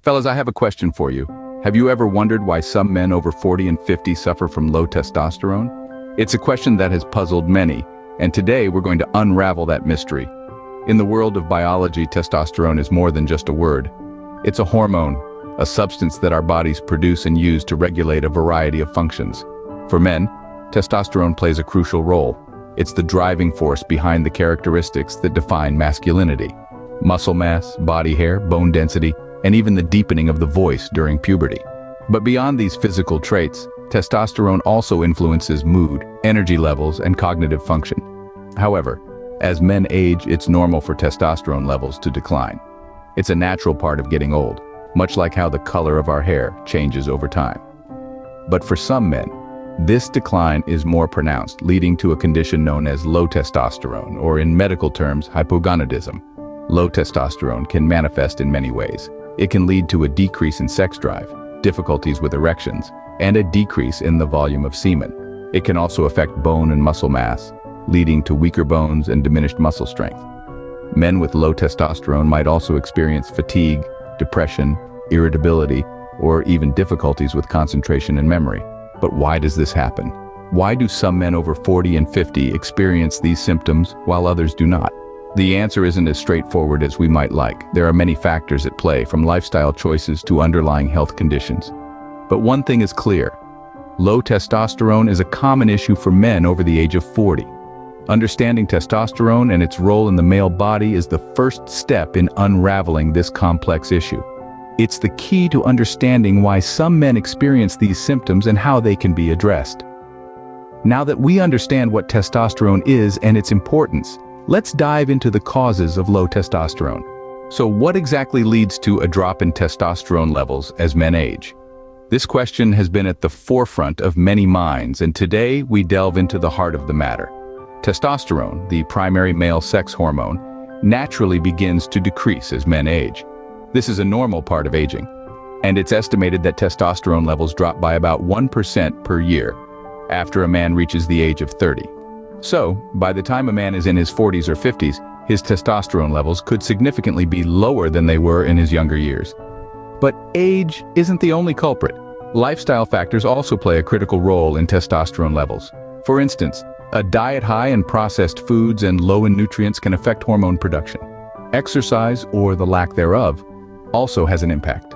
Fellas, I have a question for you. Have you ever wondered why some men over 40 and 50 suffer from low testosterone? It's a question that has puzzled many, and today we're going to unravel that mystery. In the world of biology, testosterone is more than just a word. It's a hormone, a substance that our bodies produce and use to regulate a variety of functions. For men, testosterone plays a crucial role. It's the driving force behind the characteristics that define masculinity. Muscle mass, body hair, bone density, and even the deepening of the voice during puberty. But beyond these physical traits, testosterone also influences mood, energy levels, and cognitive function. However, as men age, it's normal for testosterone levels to decline. It's a natural part of getting old, much like how the color of our hair changes over time. But for some men, this decline is more pronounced, leading to a condition known as low testosterone, or in medical terms, hypogonadism. Low testosterone can manifest in many ways. It can lead to a decrease in sex drive, difficulties with erections, and a decrease in the volume of semen. It can also affect bone and muscle mass, leading to weaker bones and diminished muscle strength. Men with low testosterone might also experience fatigue, depression, irritability, or even difficulties with concentration and memory. But why does this happen? Why do some men over 40 and 50 experience these symptoms while others do not? The answer isn't as straightforward as we might like. There are many factors at play, from lifestyle choices to underlying health conditions. But one thing is clear: low testosterone is a common issue for men over the age of 40. Understanding testosterone and its role in the male body is the first step in unraveling this complex issue. It's the key to understanding why some men experience these symptoms and how they can be addressed. Now that we understand what testosterone is and its importance, let's dive into the causes of low testosterone. So what exactly leads to a drop in testosterone levels as men age? This question has been at the forefront of many minds, and today we delve into the heart of the matter. Testosterone, the primary male sex hormone, naturally begins to decrease as men age. This is a normal part of aging, and it's estimated that testosterone levels drop by about 1% per year after a man reaches the age of 30. So, by the time a man is in his 40s or 50s, his testosterone levels could significantly be lower than they were in his younger years. But age isn't the only culprit. Lifestyle factors also play a critical role in testosterone levels. For instance, a diet high in processed foods and low in nutrients can affect hormone production. Exercise, or the lack thereof, also has an impact.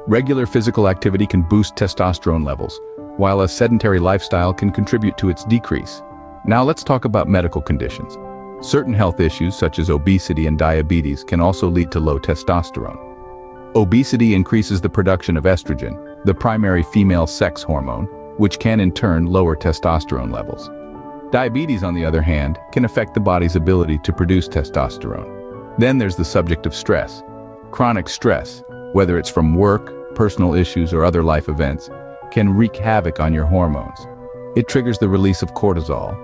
Regular physical activity can boost testosterone levels, while a sedentary lifestyle can contribute to its decrease. Now let's talk about medical conditions. Certain health issues such as obesity and diabetes can also lead to low testosterone. Obesity increases the production of estrogen, the primary female sex hormone, which can in turn lower testosterone levels. Diabetes, on the other hand, can affect the body's ability to produce testosterone. Then there's the subject of stress. Chronic stress, whether it's from work, personal issues, or other life events, can wreak havoc on your hormones. It triggers the release of cortisol,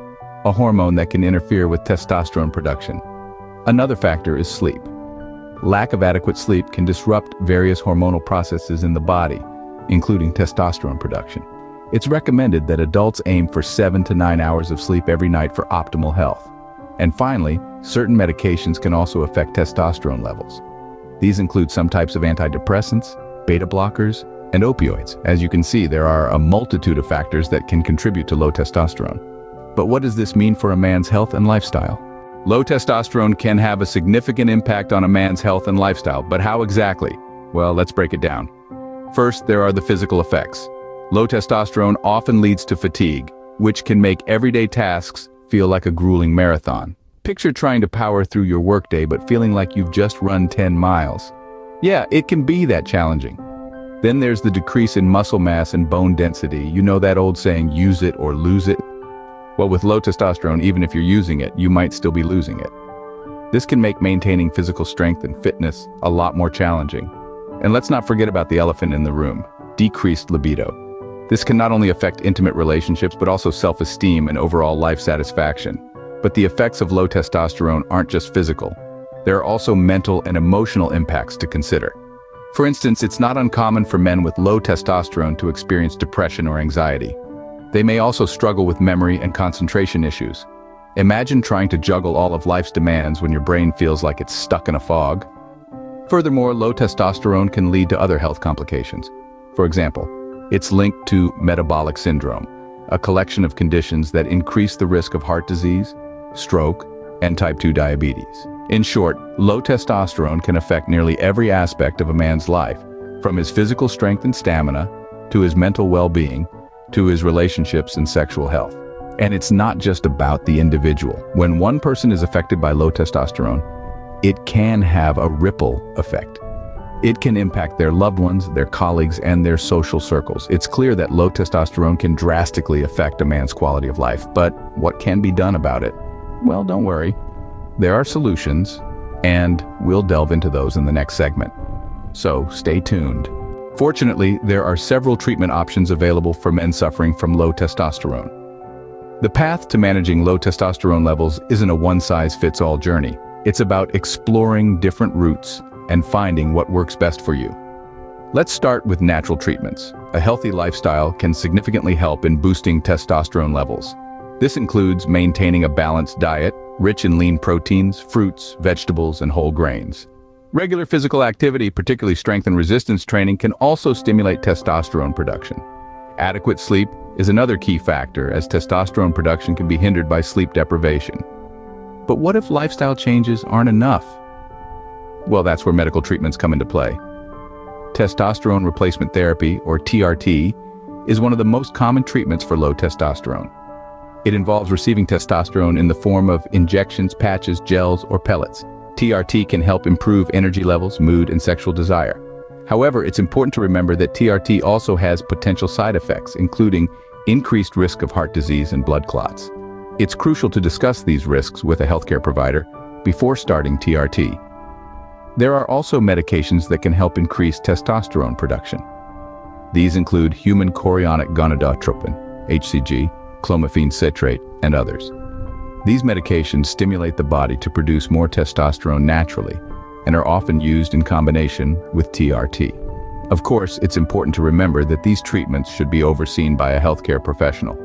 a hormone that can interfere with testosterone production. Another factor is sleep. Lack of adequate sleep can disrupt various hormonal processes in the body, including testosterone production. It's recommended that adults aim for 7 to 9 hours of sleep every night for optimal health. And finally, certain medications can also affect testosterone levels. These include some types of antidepressants, beta blockers, and opioids. As you can see, there are a multitude of factors that can contribute to low testosterone. But what does this mean for a man's health and lifestyle? Low testosterone can have a significant impact on a man's health and lifestyle, but how exactly? Well, let's break it down. First, there are the physical effects. Low testosterone often leads to fatigue, which can make everyday tasks feel like a grueling marathon. Picture trying to power through your workday but feeling like you've just run 10 miles. Yeah, it can be that challenging. Then there's the decrease in muscle mass and bone density. You know that old saying, use it or lose it? Well, with low testosterone, even if you're using it, you might still be losing it. This can make maintaining physical strength and fitness a lot more challenging. And let's not forget about the elephant in the room: decreased libido. This can not only affect intimate relationships, but also self-esteem and overall life satisfaction. But the effects of low testosterone aren't just physical. There are also mental and emotional impacts to consider. For instance, it's not uncommon for men with low testosterone to experience depression or anxiety. They may also struggle with memory and concentration issues. Imagine trying to juggle all of life's demands when your brain feels like it's stuck in a fog. Furthermore, low testosterone can lead to other health complications. For example, it's linked to metabolic syndrome, a collection of conditions that increase the risk of heart disease, stroke, and type 2 diabetes. In short, low testosterone can affect nearly every aspect of a man's life, from his physical strength and stamina, to his mental well-being, to his relationships and sexual health. And it's not just about the individual. When one person is affected by low testosterone, it can have a ripple effect. It can impact their loved ones, their colleagues, and their social circles. It's clear that low testosterone can drastically affect a man's quality of life, but what can be done about it? Well, don't worry. There are solutions, and we'll delve into those in the next segment. So stay tuned. Fortunately, there are several treatment options available for men suffering from low testosterone. The path to managing low testosterone levels isn't a one-size-fits-all journey. It's about exploring different routes and finding what works best for you. Let's start with natural treatments. A healthy lifestyle can significantly help in boosting testosterone levels. This includes maintaining a balanced diet, rich in lean proteins, fruits, vegetables, and whole grains. Regular physical activity, particularly strength and resistance training, can also stimulate testosterone production. Adequate sleep is another key factor, as testosterone production can be hindered by sleep deprivation. But what if lifestyle changes aren't enough? Well, that's where medical treatments come into play. Testosterone replacement therapy, or TRT, is one of the most common treatments for low testosterone. It involves receiving testosterone in the form of injections, patches, gels, or pellets. TRT can help improve energy levels, mood, and sexual desire. However, it's important to remember that TRT also has potential side effects, including increased risk of heart disease and blood clots. It's crucial to discuss these risks with a healthcare provider before starting TRT. There are also medications that can help increase testosterone production. These include human chorionic gonadotropin, HCG, clomiphene citrate, and others. These medications stimulate the body to produce more testosterone naturally and are often used in combination with TRT. Of course, it's important to remember that these treatments should be overseen by a healthcare professional.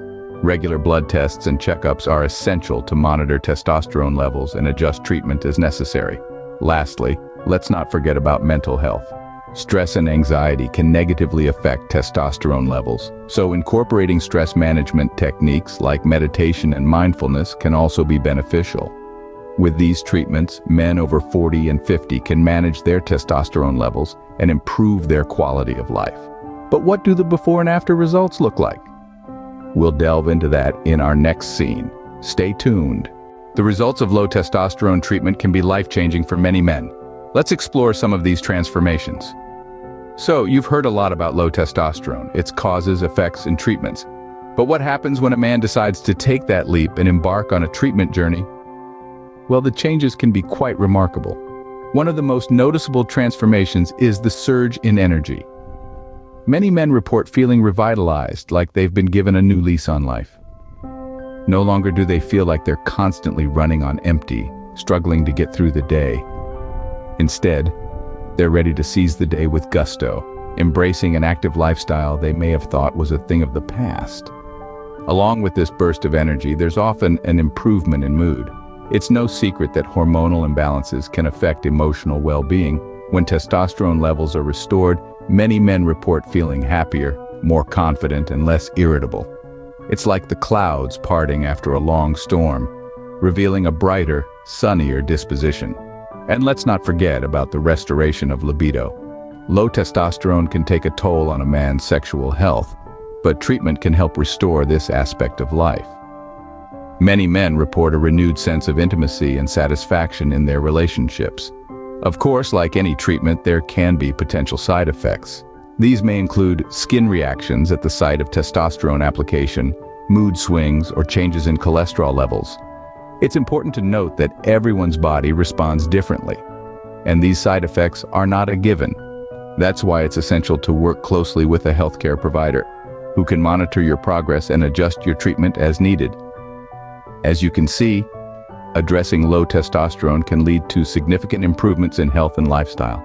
Regular blood tests and checkups are essential to monitor testosterone levels and adjust treatment as necessary. Lastly, let's not forget about mental health. Stress and anxiety can negatively affect testosterone levels, so incorporating stress management techniques like meditation and mindfulness can also be beneficial. With these treatments, men over 40 and 50 can manage their testosterone levels and improve their quality of life. But what do the before and after results look like? We'll delve into that in our next scene. Stay tuned. The results of low testosterone treatment can be life-changing for many men. Let's explore some of these transformations. So, you've heard a lot about low testosterone, its causes, effects, and treatments. But what happens when a man decides to take that leap and embark on a treatment journey? Well, the changes can be quite remarkable. One of the most noticeable transformations is the surge in energy. Many men report feeling revitalized, like they've been given a new lease on life. No longer do they feel like they're constantly running on empty, struggling to get through the day. Instead, they're ready to seize the day with gusto, embracing an active lifestyle they may have thought was a thing of the past. Along with this burst of energy, there's often an improvement in mood. It's no secret that hormonal imbalances can affect emotional well-being. When testosterone levels are restored, many men report feeling happier, more confident, and less irritable. It's like the clouds parting after a long storm, revealing a brighter, sunnier disposition. And let's not forget about the restoration of libido. Low testosterone can take a toll on a man's sexual health, but treatment can help restore this aspect of life. Many men report a renewed sense of intimacy and satisfaction in their relationships. Of course, like any treatment, there can be potential side effects. These may include skin reactions at the site of testosterone application, mood swings, or changes in cholesterol levels. It's important to note that everyone's body responds differently, and these side effects are not a given. That's why it's essential to work closely with a healthcare provider who can monitor your progress and adjust your treatment as needed. As you can see, addressing low testosterone can lead to significant improvements in health and lifestyle.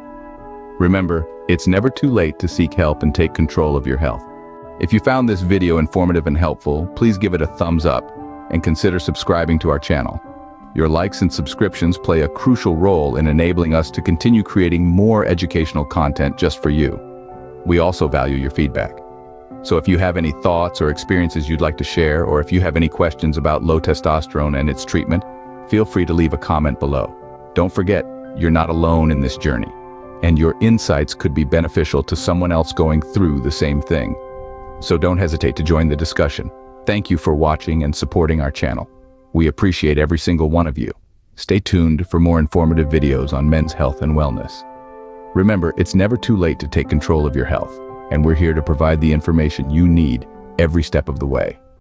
Remember, it's never too late to seek help and take control of your health. If you found this video informative and helpful, please give it a thumbs up and consider subscribing to our channel. Your likes and subscriptions play a crucial role in enabling us to continue creating more educational content just for you. We also value your feedback. So if you have any thoughts or experiences you'd like to share, or if you have any questions about low testosterone and its treatment, feel free to leave a comment below. Don't forget, you're not alone in this journey, and your insights could be beneficial to someone else going through the same thing. So don't hesitate to join the discussion. Thank you for watching and supporting our channel. We appreciate every single one of you. Stay tuned for more informative videos on men's health and wellness. Remember, it's never too late to take control of your health, and we're here to provide the information you need every step of the way.